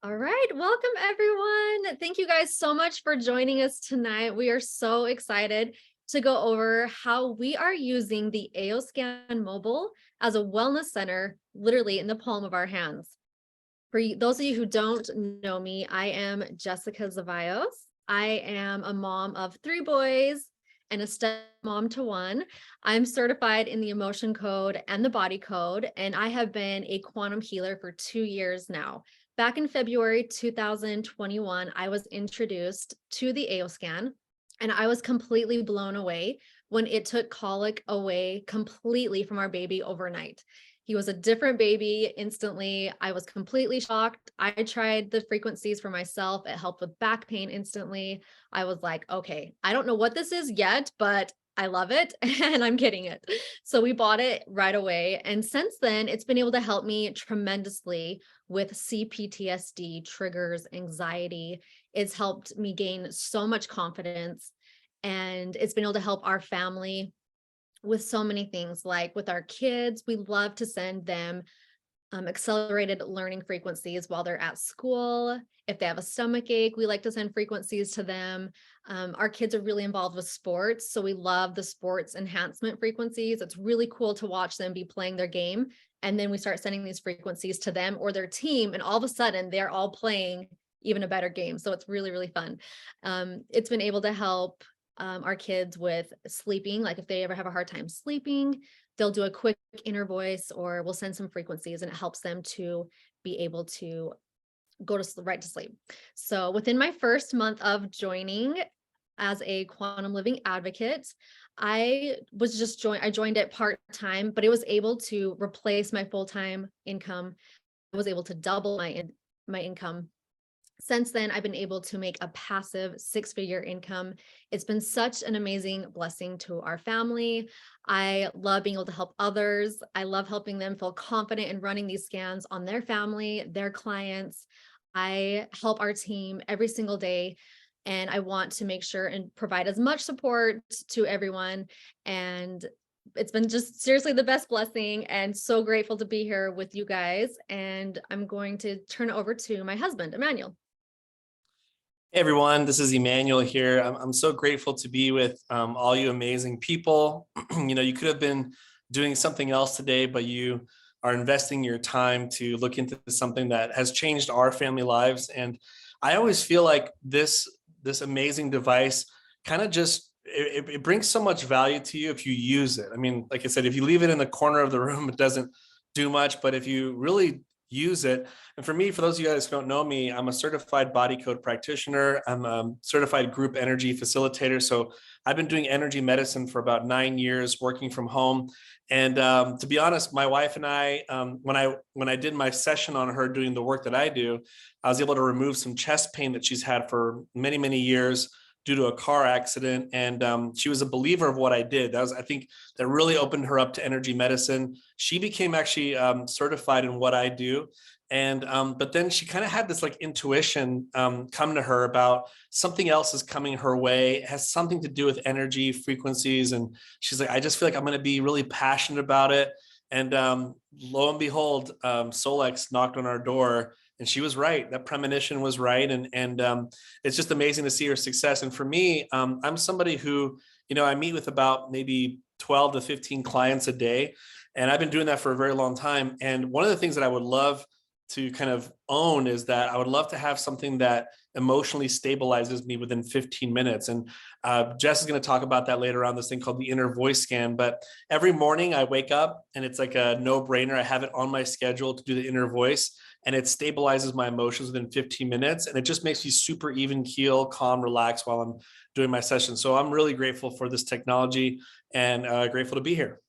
All right, welcome everyone. Thank you guys so much for joining us tonight. We are so excited to go over how we are using the AOScan mobile as a wellness center, literally in the palm of our hands. Those of you who don't know me, I am Jessica Zevallos. I am a mom of 3 boys and a stepmom to one. I'm certified in the emotion code and the body code, and I have been a quantum healer for 2 years now. Back in February 2021, I was introduced to the AOScan, and I was completely blown away when it took colic away completely from our baby overnight. He was a different baby instantly. I was completely shocked. I tried the frequencies for myself. It helped with back pain instantly. I was like, okay, I don't know what this is yet, but I love it and I'm getting it. So we bought it right away. And since then, it's been able to help me tremendously with CPTSD, triggers, anxiety. It's helped me gain so much confidence, and it's been able to help our family with so many things. Like with our kids, we love to send them accelerated learning frequencies while they're at school. If they have a stomach ache, we like to send frequencies to them. Our kids are really involved with sports, so we love the sports enhancement frequencies. It's really cool to watch them be playing their game, and then we start sending these frequencies to them or their team, and all of a sudden they're all playing even a better game. So it's really, really fun. It's been able to help our kids with sleeping. Like if they ever have a hard time sleeping, they'll do a quick inner voice or we'll send some frequencies, and it helps them to be able to go to right to sleep. So within my first month of joining as a quantum living advocate, I joined it part-time, but it was able to replace my full-time income. I was able to double my income. Since then, I've been able to make a passive 6-figure income. It's been such an amazing blessing to our family. I love being able to help others. I love helping them feel confident in running these scans on their family, their clients. I help our team every single day, and I want to make sure and provide as much support to everyone. And it's been just seriously the best blessing, and so grateful to be here with you guys. And I'm going to turn it over to my husband, Emmanuel. Hey everyone, this is Emanuel here. I'm so grateful to be with all you amazing people. You could have been doing something else today, but you are investing your time to look into something that has changed our family lives. And I always feel like this amazing device kind of just it brings so much value to you if you use it. I mean, like I said, if you leave it in the corner of the room, it doesn't do much. But if you really use it, and for me, for those of you guys who don't know me, I'm a certified body code practitioner. I'm a certified group energy facilitator. So I've been doing energy medicine for about 9 years, working from home. And to be honest, my wife and I, when I did my session on her doing the work that I do, I was able to remove some chest pain that she's had for many, many years due to a car accident. And she was a believer of what I did. I think that really opened her up to energy medicine. She became actually certified in what I do. And but then she kind of had this like intuition come to her about something else is coming her way. It has something to do with energy frequencies. And she's like, I just feel like I'm going to be really passionate about it. And lo and behold, Solex knocked on our door, and she was right. That premonition was right. And it's just amazing to see her success. And for me, I'm somebody who, I meet with about maybe 12 to 15 clients a day. And I've been doing that for a very long time. And one of the things that I would love to kind of own is that I would love to have something that emotionally stabilizes me within 15 minutes. And Jess is going to talk about that later on, this thing called the inner voice scan. But every morning I wake up and it's like a no brainer. I have it on my schedule to do the inner voice, and it stabilizes my emotions within 15 minutes. And it just makes me super even keel, calm, relaxed while I'm doing my session. So I'm really grateful for this technology and grateful to be here.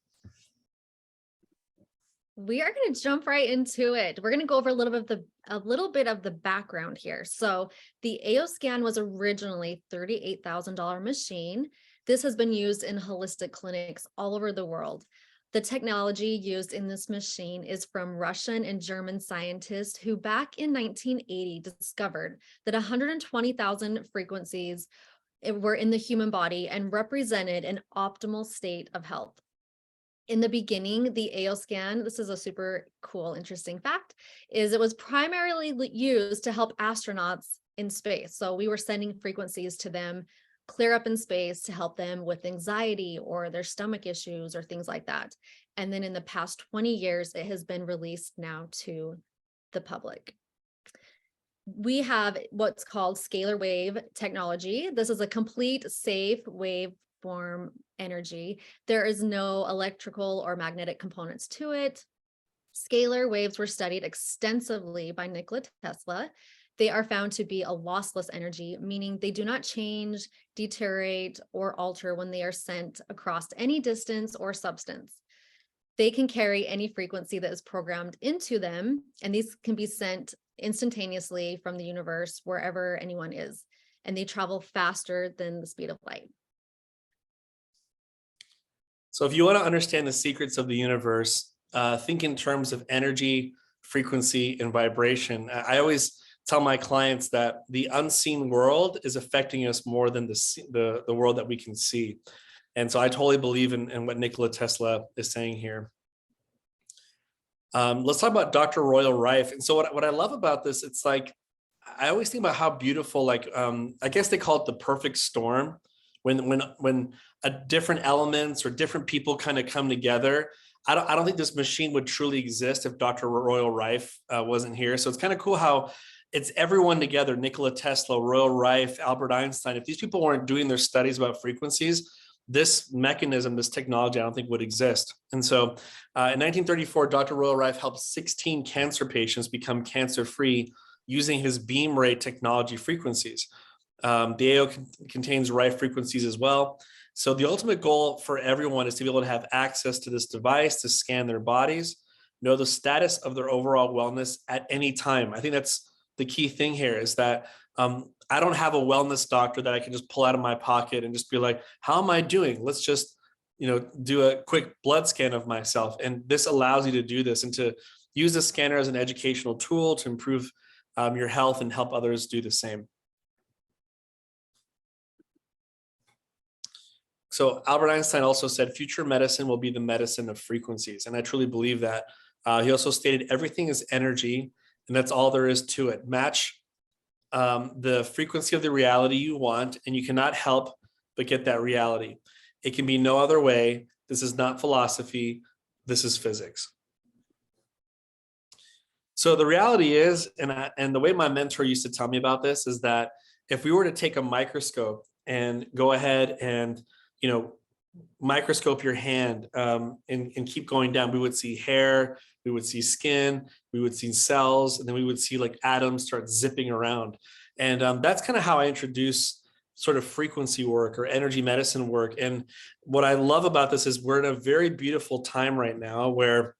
We are going to jump right into it. We're going to go over a little bit of the background here. So the AO scan was originally $38,000 machine. This has been used in holistic clinics all over the world. The technology used in this machine is from Russian and German scientists who back in 1980 discovered that 120,000 frequencies were in the human body and represented an optimal state of health. In the beginning, the AO scan, this is a super cool, interesting fact, is it was primarily used to help astronauts in space. So we were sending frequencies to them, clear up in space to help them with anxiety or their stomach issues or things like that. And then in the past 20 years, it has been released now to the public. We have what's called scalar wave technology. This is a complete safe waveform energy. There is no electrical or magnetic components to it. Scalar waves were studied extensively by Nikola Tesla. They are found to be a lossless energy, meaning they do not change, deteriorate, or alter when they are sent across any distance or substance. They can carry any frequency that is programmed into them, and these can be sent instantaneously from the universe wherever anyone is, and they travel faster than the speed of light. So if you want to understand the secrets of the universe, think in terms of energy, frequency, and vibration. I always tell my clients that the unseen world is affecting us more than the world that we can see. And so I totally believe in what Nikola Tesla is saying here. Let's talk about Dr. Royal Rife. And so what I love about this, it's like, I always think about how beautiful, like, I guess they call it the perfect storm, when a different elements or different people kind of come together. I don't think this machine would truly exist if Dr. Royal Rife wasn't here. So it's kind of cool how it's everyone together: Nikola Tesla, Royal Rife, Albert Einstein. If these people weren't doing their studies about frequencies, this mechanism, this technology, I don't think would exist. And so in 1934, Dr. Royal Rife helped 16 cancer patients become cancer-free using his beam rate technology frequencies. The AO contains Rife frequencies as well. So the ultimate goal for everyone is to be able to have access to this device to scan their bodies, know the status of their overall wellness at any time. I think that's the key thing here, is that I don't have a wellness doctor that I can just pull out of my pocket and just be like, how am I doing? Let's just, do a quick blood scan of myself. And this allows you to do this and to use the scanner as an educational tool to improve your health and help others do the same. So Albert Einstein also said, future medicine will be the medicine of frequencies. And I truly believe that. He also stated, everything is energy, and that's all there is to it. Match the frequency of the reality you want, and you cannot help but get that reality. It can be no other way. This is not philosophy. This is physics. So the reality is, and the way my mentor used to tell me about this, is that if we were to take a microscope and go ahead and microscope your hand and keep going down, we would see hair, we would see skin, we would see cells, and then we would see like atoms start zipping around. And that's kind of how I introduce sort of frequency work or energy medicine work. And what I love about this is we're in a very beautiful time right now where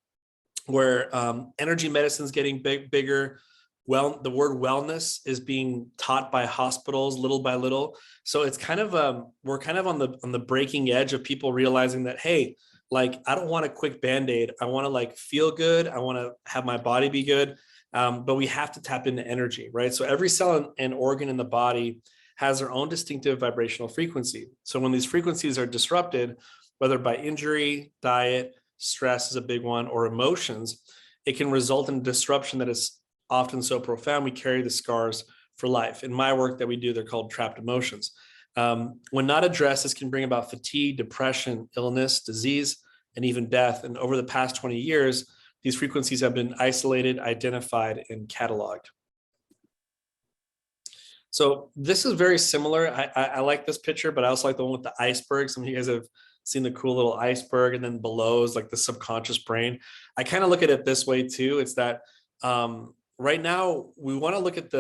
energy medicine is getting bigger. Well, the word wellness is being taught by hospitals little by little. So it's kind of we're kind of on the breaking edge of people realizing that, hey, like, I don't want a quick Band-Aid. I want to like feel good. I want to have my body be good. But we have to tap into energy, right? So every cell and organ in the body has their own distinctive vibrational frequency. So when these frequencies are disrupted, whether by injury, diet, stress is a big one, or emotions, it can result in disruption that is often so profound we carry the scars for life. In my work that we do, they're called trapped emotions. When not addressed, this can bring about fatigue, depression, illness, disease, and even death. And over the past 20 years, these frequencies have been isolated, identified, and cataloged. So this is very similar. I like this picture, but I also like the one with the iceberg. Some of you guys have seen the cool little iceberg, and then below is like the subconscious brain. I kind of look at it this way too. It's that right now we want to look at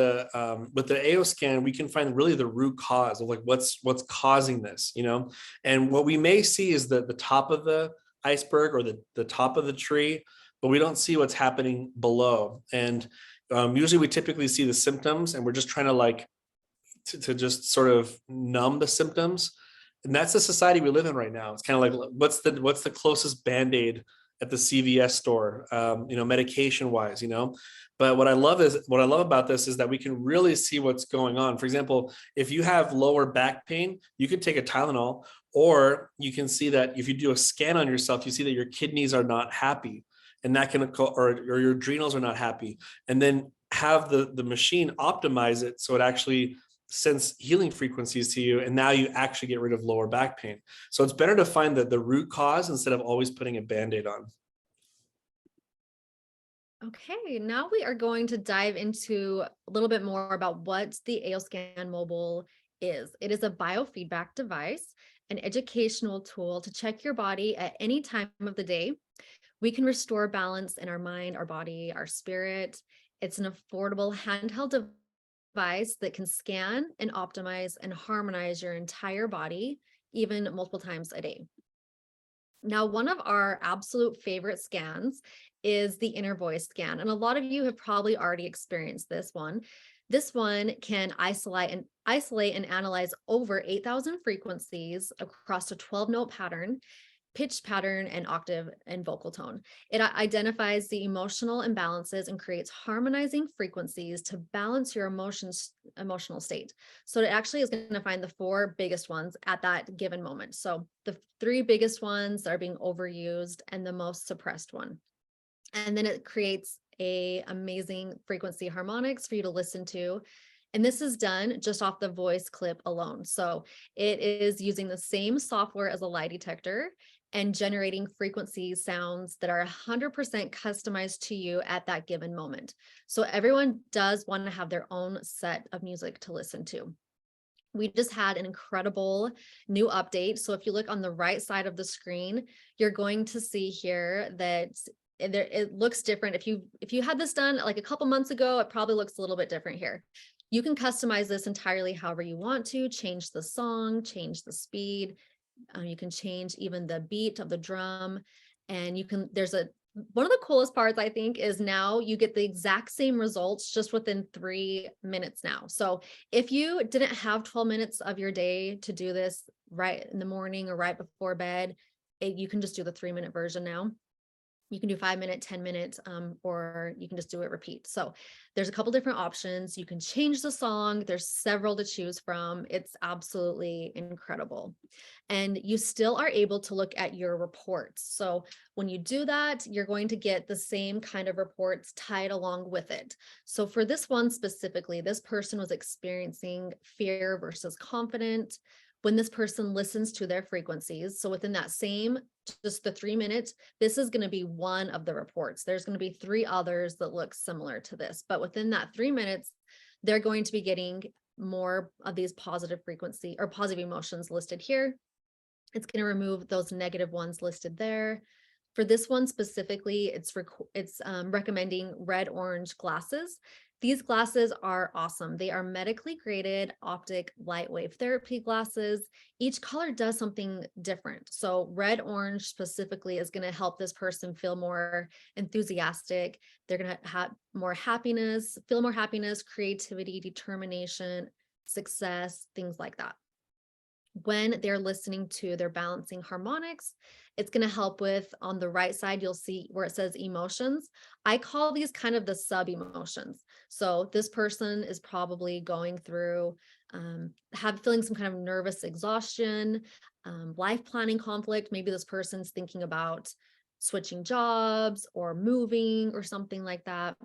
with the AO scan, we can find really the root cause of like what's causing this, and what we may see is the top of the iceberg or the top of the tree, but we don't see what's happening below. And usually we typically see the symptoms, and we're just trying to like to just sort of numb the symptoms. And that's the society we live in right now. It's kind of like, what's the closest Band-Aid at the CVS store, medication wise, But what I love about this is that we can really see what's going on. For example, if you have lower back pain, you could take a Tylenol, Or you can see that if you do a scan on yourself, you see that your kidneys are not happy, and that can, or your adrenals are not happy. And then have the machine optimize it so it actually sends healing frequencies to you. And now you actually get rid of lower back pain. So it's better to find the root cause instead of always putting a Band-Aid on. Okay, now we are going to dive into a little bit more about what the AOScan Mobile is. It is a biofeedback device, an educational tool to check your body at any time of the day. We can restore balance in our mind, our body, our spirit. It's an affordable handheld device that can scan and optimize and harmonize your entire body, even multiple times a day. Now, one of our absolute favorite scans is the inner voice scan. And a lot of you have probably already experienced this one. This one can isolate and analyze over 8,000 frequencies across a 12-note pattern, pitch pattern, and octave and vocal tone. It identifies the emotional imbalances and creates harmonizing frequencies to balance your emotional state. So it actually is going to find the 4 biggest ones at that given moment. So the 3 biggest ones that are being overused and the most suppressed one. And then it creates a amazing frequency harmonics for you to listen to. And this is done just off the voice clip alone. So it is using the same software as a lie detector and generating frequency sounds that are 100% customized to you at that given moment. So everyone does want to have their own set of music to listen to. We just had an incredible new update. So if you look on the right side of the screen, you're going to see here that it looks different. If you had this done like a couple months ago, it probably looks a little bit different here. You can customize this entirely however you want to, change the song, change the speed. You can change even the beat of the drum, and one of the coolest parts, I think, is now you get the exact same results just within 3 minutes now. So if you didn't have 12 minutes of your day to do this right in the morning or right before bed, you can just do the 3-minute version now. You can do 5-minute, 10-minute, or you can just do it repeat. So there's a couple different options. You can change the song. There's several to choose from. It's absolutely incredible. And you still are able to look at your reports. So when you do that, you're going to get the same kind of reports tied along with it. So for this one specifically, this person was experiencing fear versus confident. When this person listens to their frequencies, so within that same, just the 3 minutes, this is going to be one of the reports. There's going to be 3 others that look similar to this, but within that 3 minutes, they're going to be getting more of these positive frequency or positive emotions listed here. It's going to remove those negative ones listed there. For this one specifically, it's recommending red-orange glasses. These glasses are awesome. They are medically graded optic light wave therapy glasses. Each color does something different. So red-orange specifically is going to help this person feel more enthusiastic. They're going to have more happiness, feel more happiness, creativity, determination, success, things like that. When they're listening to their balancing harmonics, it's going to help with, on the right side, you'll see where it says emotions. I call these kind of the sub emotions. So this person is probably going through, feeling some kind of nervous exhaustion, life planning conflict. Maybe this person's thinking about switching jobs or moving or something like that.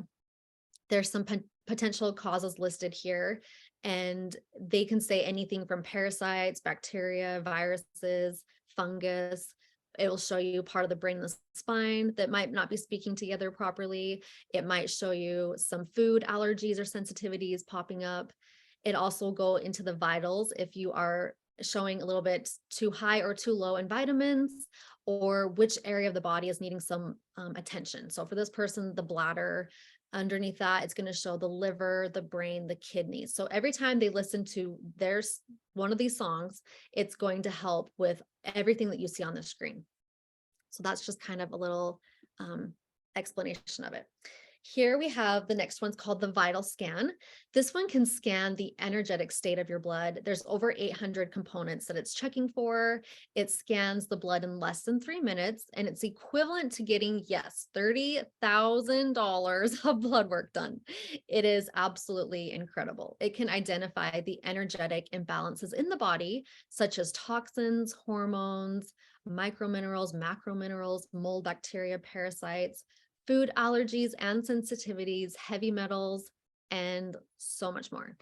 There's some potential causes listed here, and they can say anything from parasites, bacteria, viruses, fungus. It will show you part of the brain and the spine that might not be speaking together properly. It might show you some food allergies or sensitivities popping up. It also will go into the vitals if you are showing a little bit too high or too low in vitamins, or which area of the body is needing some attention. So for this person, the bladder. Underneath that, it's going to show the liver, the brain, the kidneys. So every time they listen to one of these songs, it's going to help with everything that you see on the screen. So that's just kind of a little explanation of it. Here we have the next one's called the vital scan. This one can scan the energetic state of your blood. There's over 800 components that it's checking for. It scans the blood in less than 3 minutes, and it's equivalent to getting, yes, $30,000 of blood work done. It is absolutely incredible. It can identify the energetic imbalances in the body, such as toxins, hormones, microminerals, macrominerals, mold, bacteria, parasites, food allergies and sensitivities, heavy metals, and so much more.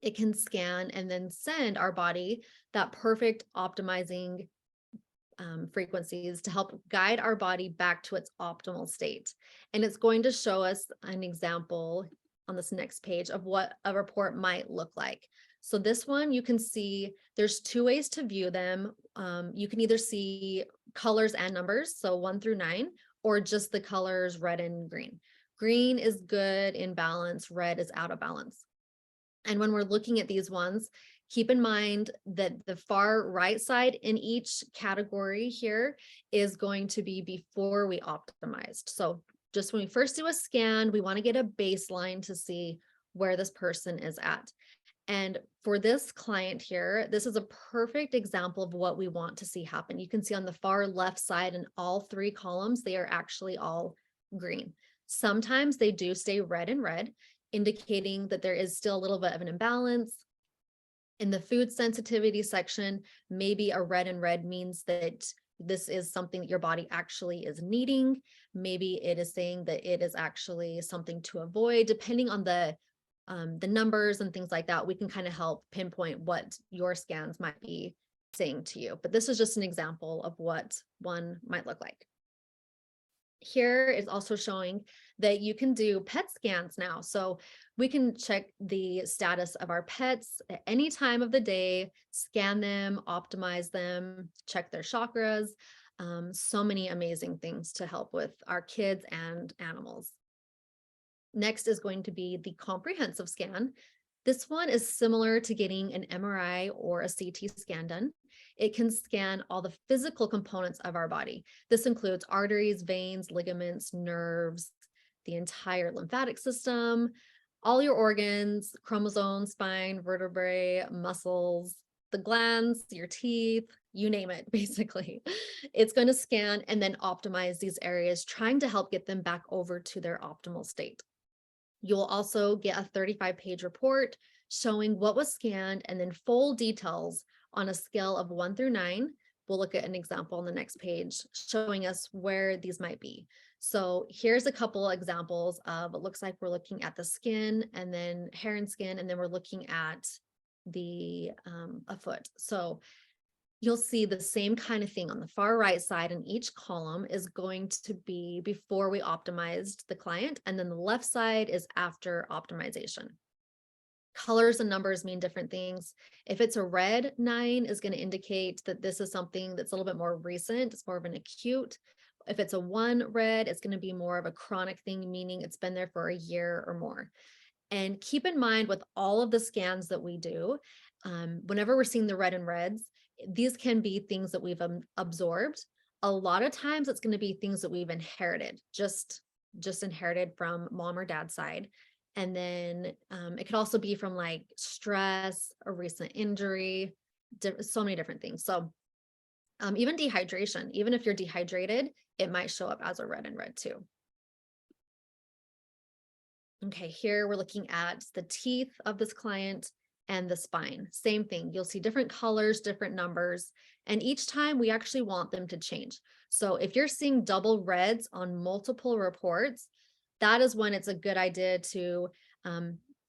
It can scan and then send our body that perfect optimizing frequencies to help guide our body back to its optimal state. And it's going to show us an example on this next page of what a report might look like. So this one, you can see there's two ways to view them. You can either see colors and numbers, so 1 through 9, or just the colors red and green. Green is good in balance, red is out of balance. And when we're looking at these ones, keep in mind that the far right side in each category here is going to be before we optimized. So just when we first do a scan, we want to get a baseline to see where this person is at. And for this client here, this is a perfect example of what we want to see happen. You can see on the far left side in all 3 columns, they are actually all green. Sometimes they do stay red and red, indicating that there is still a little bit of an imbalance. In the food sensitivity section, maybe a red and red means that this is something that your body actually is needing. Maybe it is saying that it is actually something to avoid, depending on the numbers and things like that. We can kind of help pinpoint what your scans might be saying to you. But this is just an example of what one might look like. Here is also showing that you can do pet scans now. So we can check the status of our pets at any time of the day, scan them, optimize them, check their chakras. So many amazing things to help with our kids and animals. Next is going to be the comprehensive scan. This one is similar to getting an MRI or a CT scan done. It can scan all the physical components of our body. This includes arteries, veins, ligaments, nerves, the entire lymphatic system, all your organs, chromosomes, spine, vertebrae, muscles, the glands, your teeth, you name it, basically. It's going to scan and then optimize these areas, trying to help get them back over to their optimal state. You'll also get a 35-page report showing what was scanned and then full details on a scale of 1 through 9. We'll look at an example on the next page showing us where these might be. So here's a couple examples of, it looks like we're looking at the skin and then hair and skin, and then we're looking at the a foot. So you'll see the same kind of thing on the far right side, and each column is going to be before we optimized the client, and then the left side is after optimization. Colors and numbers mean different things. If it's a red 9 is going to indicate that this is something that's a little bit more recent, it's more of an acute. If it's a 1 red, it's going to be more of a chronic thing, meaning it's been there for a year or more. And keep in mind with all of the scans that we do, whenever we're seeing the red and reds, these can be things that we've absorbed. A lot of times it's going to be things that we've inherited, just inherited from mom or dad's side. And then it could also be from like stress, a recent injury, so many different things. So even dehydration, even if you're dehydrated, it might show up as a red and red too. Okay, here we're looking at the teeth of this client and the spine. Same thing. You'll see different colors, different numbers, and each time we actually want them to change. So if you're seeing double reds on multiple reports, that is when it's a good idea to,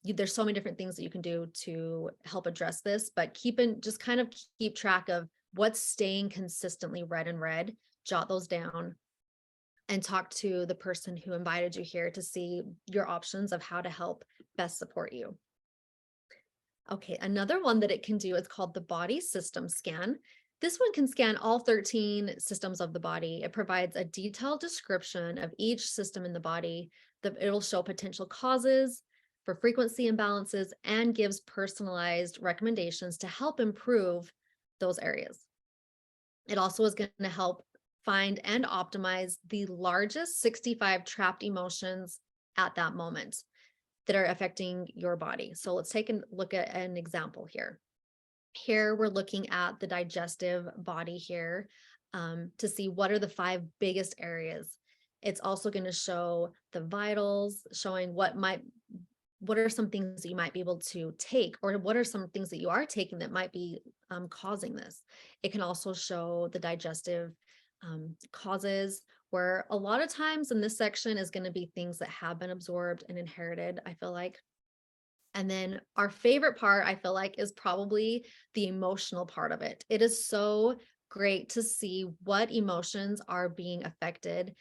there's so many different things that you can do to help address this, but just kind of keep track of what's staying consistently red and red, jot those down, and talk to the person who invited you here to see your options of how to help best support you. Okay, another one that it can do is called the body system scan. This one can scan all 13 systems of the body. It provides a detailed description of each system in the body. It'll show potential causes for frequency imbalances and gives personalized recommendations to help improve those areas. It also is going to help find and optimize the largest 65 trapped emotions at that moment that are affecting your body. So let's take a look at an example here. Here we're looking at the digestive body here to see what are the 5 biggest areas. It's also going to show the vitals, showing what are some things that you might be able to take, or what are some things that you are taking that might be causing this. It can also show the digestive causes, where a lot of times in this section is going to be things that have been absorbed and inherited, I feel like. And then our favorite part, I feel like, is probably the emotional part of it. It is so great to see what emotions are being affected,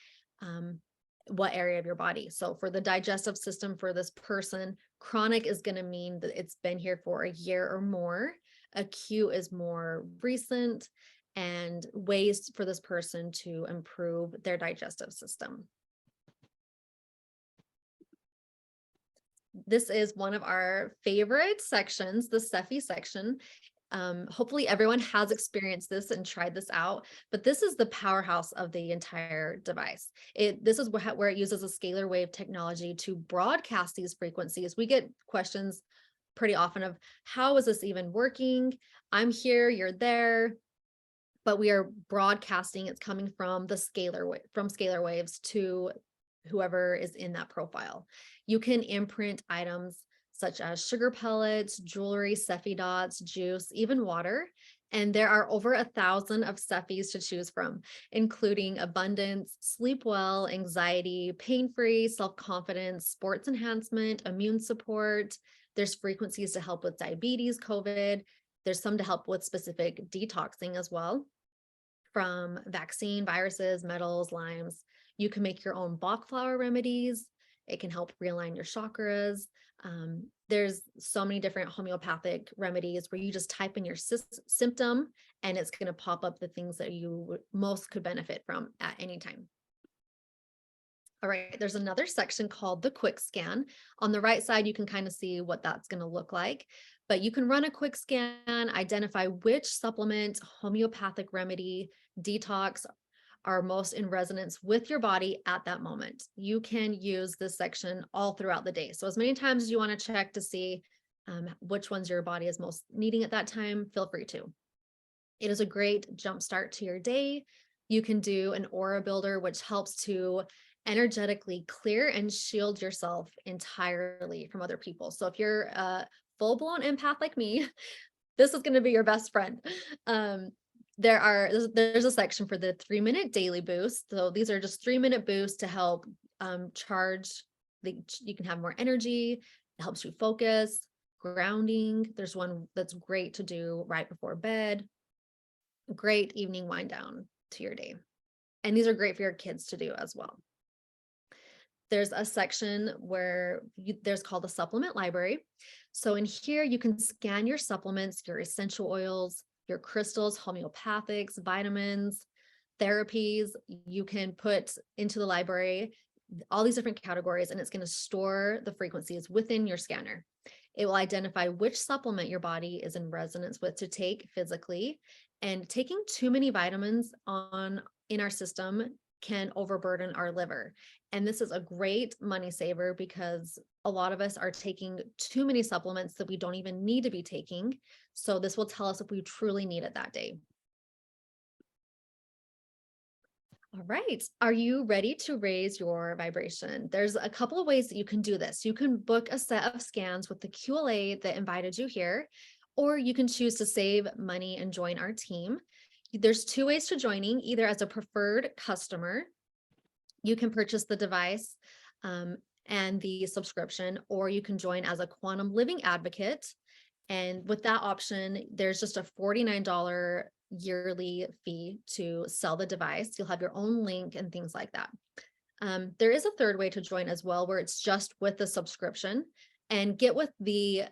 what area of your body. So for the digestive system for this person, chronic is going to mean that it's been here for a year or more. Acute is more recent, and ways for this person to improve their digestive system. This is one of our favorite sections, the Cephi section. Hopefully everyone has experienced this and tried this out, but this is the powerhouse of the entire device. This is where it uses a scalar wave technology to broadcast these frequencies. We get questions pretty often of, how is this even working? I'm here, you're there, but we are broadcasting. It's coming from the scalar waves to whoever is in that profile. You can imprint items such as sugar pellets, jewelry, Cephi dots, juice, even water. And there are over 1,000 of Cephis to choose from, including abundance, sleep well, anxiety, pain-free, self-confidence, sports enhancement, immune support. There's frequencies to help with diabetes, COVID. There's some to help with specific detoxing as well, from vaccine, viruses, metals, limes. You can make your own Bach flower remedies. It can help realign your chakras. There's so many different homeopathic remedies where you just type in your symptom and it's going to pop up the things that you most could benefit from at any time. All right, there's another section called the quick scan. On the right side, you can kind of see what that's going to look like, but you can run a quick scan, identify which supplement, homeopathic remedy, detox are most in resonance with your body at that moment. You can use this section all throughout the day. So as many times as you want to check to see which ones your body is most needing at that time, feel free to. It is a great jump start to your day. You can do an aura builder, which helps to energetically clear and shield yourself entirely from other people. So if you're a full-blown empath like me, this is going to be your best friend. There's a section for the 3-minute daily boost. So these are just 3-minute boosts to help charge. You can have more energy. It helps you focus, grounding. There's one that's great to do right before bed. Great evening wind down to your day. And these are great for your kids to do as well. There's a section where there's called the supplement library. So in here, you can scan your supplements, your essential oils, your crystals, homeopathics, vitamins, therapies. You can put into the library all these different categories, and it's going to store the frequencies within your scanner. It will identify which supplement your body is in resonance with to take physically. And taking too many vitamins in our system can overburden our liver. And this is a great money saver because a lot of us are taking too many supplements that we don't even need to be taking. So this will tell us if we truly need it that day. All right. Are you ready to raise your vibration? There's a couple of ways that you can do this. You can book a set of scans with the QLA that invited you here, or you can choose to save money and join our team. There's 2 ways to joining, either as a preferred customer. You can purchase the device and the subscription, or you can join as a quantum living advocate. And with that option, there's just a $49 yearly fee to sell the device. You'll have your own link and things like that. There is a third way to join as well, where it's just with the subscription, and get with the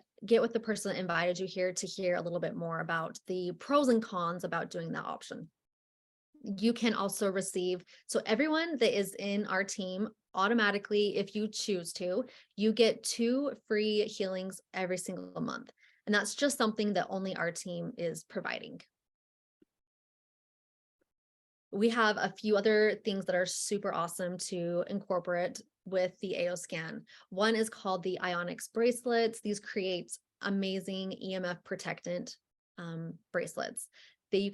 person that invited you here to hear a little bit more about the pros and cons about doing that option. You can also receive, so everyone that is in our team automatically, if you choose to, you get 2 free healings every single month. And that's just something that only our team is providing. we have a few other things that are super awesome to incorporate with the AO scan. One is called the Ionics bracelets. These create amazing EMF protectant bracelets that it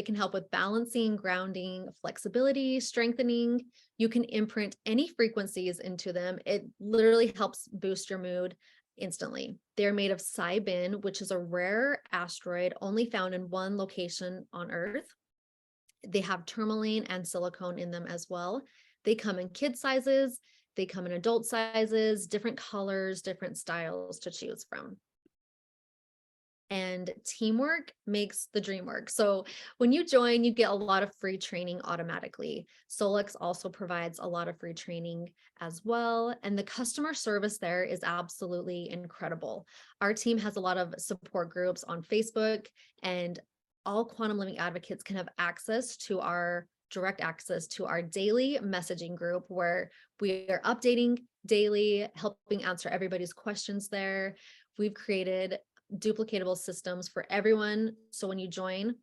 can help with balancing, grounding, flexibility, strengthening. You can imprint any frequencies into them. It literally helps boost your mood instantly. They're made of Cybin, which is a rare asteroid only found in one location on Earth. They have tourmaline and silicone in them as well. They come in kid sizes, they come in adult sizes, different colors, different styles to choose from. And teamwork makes the dream work. So when you join, you get a lot of free training automatically. Solix also provides a lot of free training as well. And the customer service there is absolutely incredible. Our team has a lot of support groups on Facebook, and all quantum living advocates can have direct access to our daily messaging group, where we are updating daily, helping answer everybody's questions there. We've created duplicatable systems for everyone. So when you join,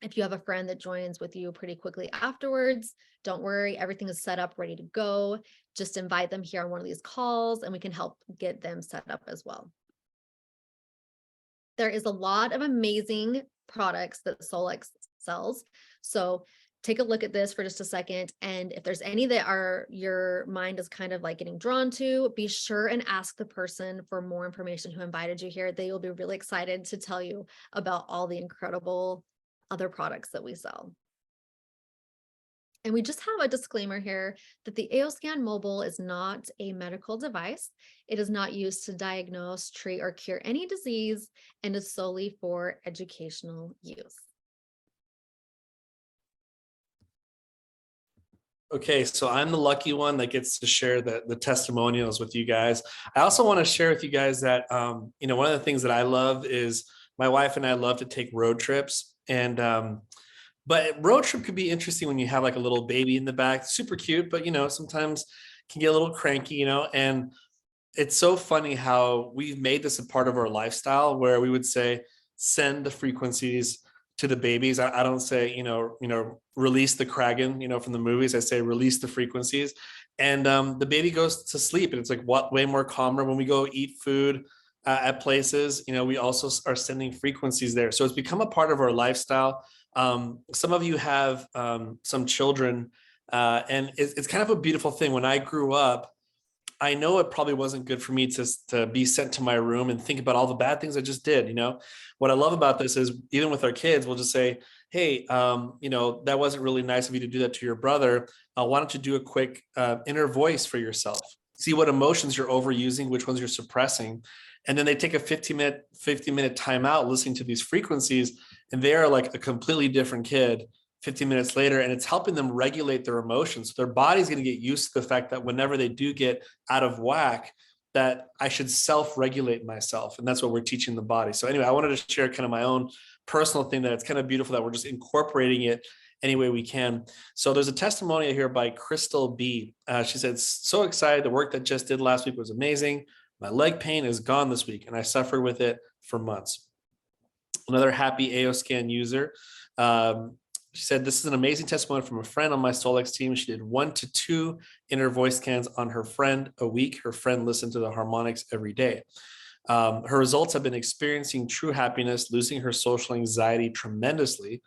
if you have a friend that joins with you pretty quickly afterwards, don't worry, everything is set up, ready to go. Just invite them here on one of these calls and we can help get them set up as well. There is a lot of amazing products that Solix sells. So take a look at this for just a second. And if there's any that your mind is kind of like getting drawn to, be sure and ask the person for more information who invited you here. They will be really excited to tell you about all the incredible other products that we sell. And we just have a disclaimer here that the AO Scan Mobile is not a medical device. It is not used to diagnose, treat, or cure any disease, and is solely for educational use. Okay, so I'm the lucky one that gets to share the testimonials with you guys. I also want to share with you guys that, one of the things that I love is my wife and I love to take road trips. And, but road trip could be interesting when you have like a little baby in the back, super cute, but, sometimes can get a little cranky, and it's so funny how we've made this a part of our lifestyle where we would say, send the frequencies to the babies. I don't say, release the Kraken, from the movies. I say, release the frequencies. And the baby goes to sleep, and it's like way more calmer. When we go eat food at places, we also are sending frequencies there. So it's become a part of our lifestyle. Some of you have some children, and it's kind of a beautiful thing. When I grew up, I know it probably wasn't good for me to be sent to my room and think about all the bad things I just did. What I love about this is even with our kids, we'll just say, hey, that wasn't really nice of you to do that to your brother. Why don't you do a quick inner voice for yourself? See what emotions you're overusing, which ones you're suppressing. And then they take a 50-minute timeout listening to these frequencies, and they are like a completely different kid 15 minutes later, and it's helping them regulate their emotions. Their body's going to get used to the fact that whenever they do get out of whack, that I should self-regulate myself. And that's what we're teaching the body. So anyway, I wanted to share kind of my own personal thing that it's kind of beautiful that we're just incorporating it any way we can. So there's a testimonial here by Crystal B. She said, so excited. The work that Jess did last week was amazing. My leg pain is gone this week, and I suffered with it for months. Another happy AO Scan user. She said, this is an amazing testimony from a friend on my Solix team. She did 1 to 2 inner voice scans on her friend a week. Her friend listened to the harmonics every day. Her results have been experiencing true happiness, losing her social anxiety tremendously,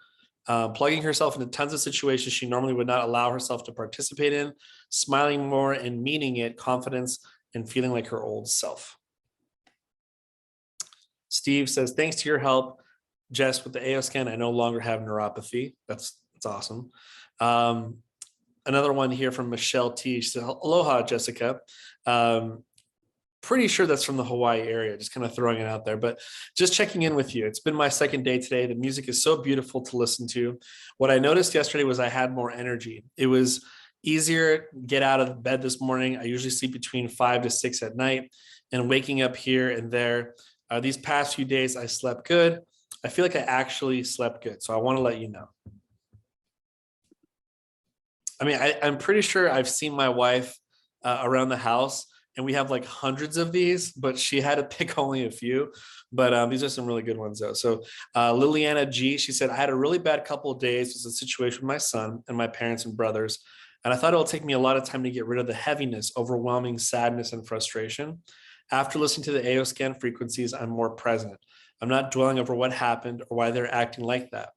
plugging herself into tons of situations she normally would not allow herself to participate in, smiling more and meaning it, confidence, and feeling like her old self. Steve says, thanks to your help, Jess, with the AO scan, I no longer have neuropathy. That's awesome. Another one here from Michelle T. She said, aloha, Jessica. Pretty sure that's from the Hawaii area, just kind of throwing it out there, but just checking in with you. It's been my second day today. The music is so beautiful to listen to. What I noticed yesterday was I had more energy. It was easier to get out of bed this morning. I usually sleep between 5 to 6 at night, and waking up here and there. These past few days, I slept good. I feel like I actually slept good. So I want to let you know. I mean, I'm pretty sure I've seen my wife around the house and we have like hundreds of these, but she had to pick only a few. But these are some really good ones though. So Liliana G, she said, I had a really bad couple of days. It was a situation with my son and my parents and brothers. And I thought it'll take me a lot of time to get rid of the heaviness, overwhelming sadness, and frustration. After listening to the AO scan frequencies, I'm more present. I'm not dwelling over what happened or why they're acting like that.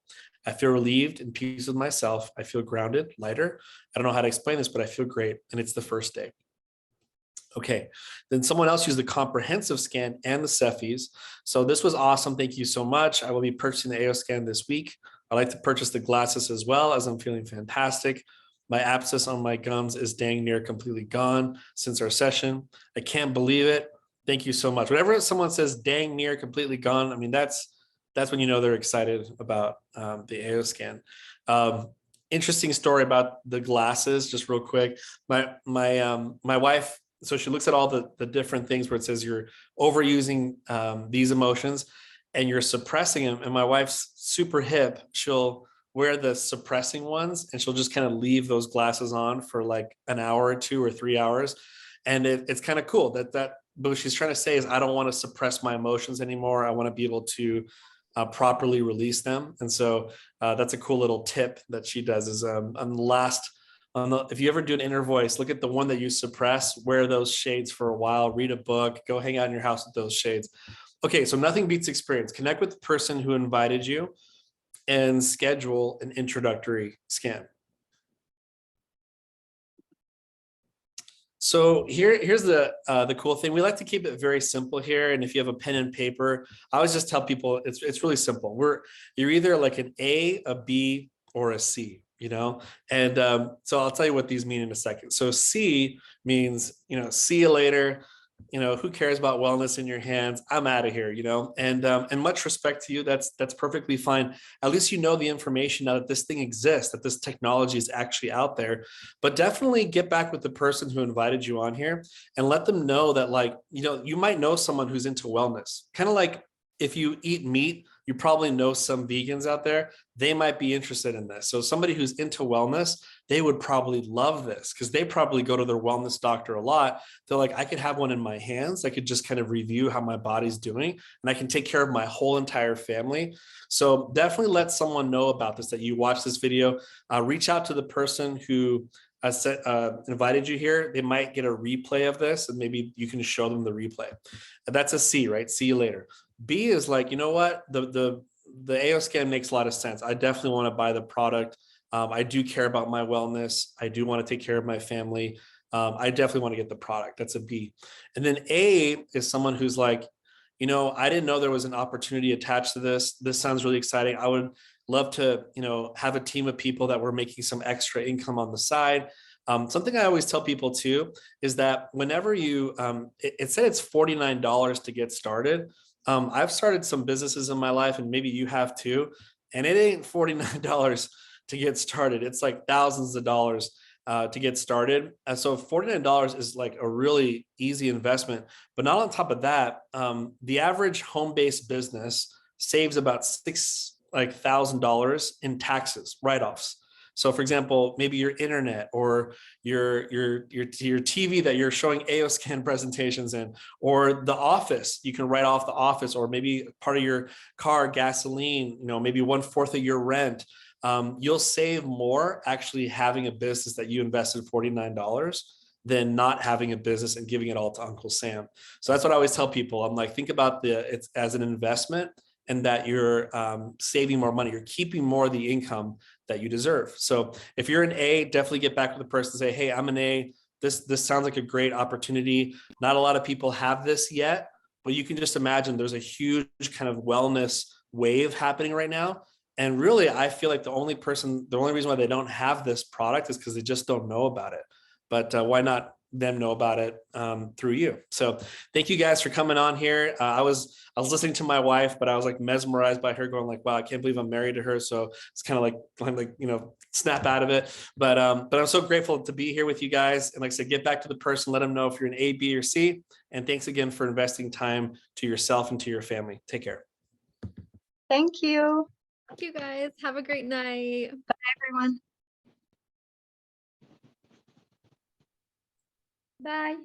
I feel relieved and peace with myself. I feel grounded, lighter. I don't know how to explain this, but I feel great. And it's the first day. Okay, then someone else used the comprehensive scan and the Cephis. So this was awesome. Thank you so much. I will be purchasing the AO scan this week. I like to purchase the glasses as well, as I'm feeling fantastic. My abscess on my gums is dang near completely gone since our session. I can't believe it. Thank you so much. Whenever someone says dang near completely gone, I mean, that's when you know they're excited about the AO scan. Interesting story about the glasses, just real quick. My wife, so she looks at all the different things where it says you're overusing these emotions and you're suppressing them. And my wife's super hip. She'll wear the suppressing ones and she'll just kind of leave those glasses on for like an hour or 2 or 3 hours. And it's kind of cool that but what she's trying to say is I don't want to suppress my emotions anymore. I want to be able to properly release them. And so that's a cool little tip that she does is on the last, if you ever do an inner voice, look at the one that you suppress, wear those shades for a while, read a book, go hang out in your house with those shades. Okay, so nothing beats experience. Connect with the person who invited you and schedule an introductory scan. So here's the cool thing. We like to keep it very simple here. And if you have a pen and paper, I always just tell people it's really simple. You're either like an A, a B, or a C, you know? And so I'll tell you what these mean in a second. So C means, see you later. Who cares about wellness in your hands? I'm out of here, and much respect to you. That's perfectly fine. At least you know the information now that this thing exists, that this technology is actually out there. But definitely get back with the person who invited you on here and let them know that, like, you might know someone who's into wellness. Kind of like if you eat meat, you probably know some vegans out there. They might be interested in this. So somebody who's into wellness, they would probably love this because they probably go to their wellness doctor a lot. They're like, I could have one in my hands. I could just kind of review how my body's doing and I can take care of my whole entire family. So definitely let someone know about this, that you watch this video. Reach out to the person who invited you here. They might get a replay of this and maybe you can show them the replay. That's a C, right? See you later. B is like, you know what? The AO scan makes a lot of sense. I definitely want to buy the product. I do care about my wellness. I do want to take care of my family. I definitely want to get the product. That's a B. And then A is someone who's like, I didn't know there was an opportunity attached to this. This sounds really exciting. I would love to, have a team of people that were making some extra income on the side. Something I always tell people too is that whenever you, it said it's $49 to get started. I've started some businesses in my life and maybe you have too, and it ain't $49 to get started. It's like thousands of dollars to get started. And so $49 is like a really easy investment, but not on top of that, the average home-based business saves about $1,000 in taxes, write-offs. So for example, maybe your internet or your TV that you're showing AO scan presentations in, or the office, you can write off the office, or maybe part of your car, gasoline, maybe 1/4 of your rent. You'll save more actually having a business that you invested $49 than not having a business and giving it all to Uncle Sam. So that's what I always tell people. I'm like, think about it's as an investment and that you're saving more money. You're keeping more of the income that you deserve. So if you're an A, definitely get back with the person and say, hey, I'm an A. This sounds like a great opportunity. Not a lot of people have this yet, but you can just imagine there's a huge kind of wellness wave happening right now. And really, I feel like the only reason why they don't have this product is because they just don't know about it. But why not them know about it through you? So thank you guys for coming on here. I was listening to my wife, but I was like mesmerized by her, going like, wow, I can't believe I'm married to her. So it's kind of like snap out of it. But I'm so grateful to be here with you guys. And like I said, get back to the person, let them know if you're an A, B, or C. And thanks again for investing time to yourself and to your family. Take care. Thank you. Thank you guys. Have a great night. Bye, everyone. Bye.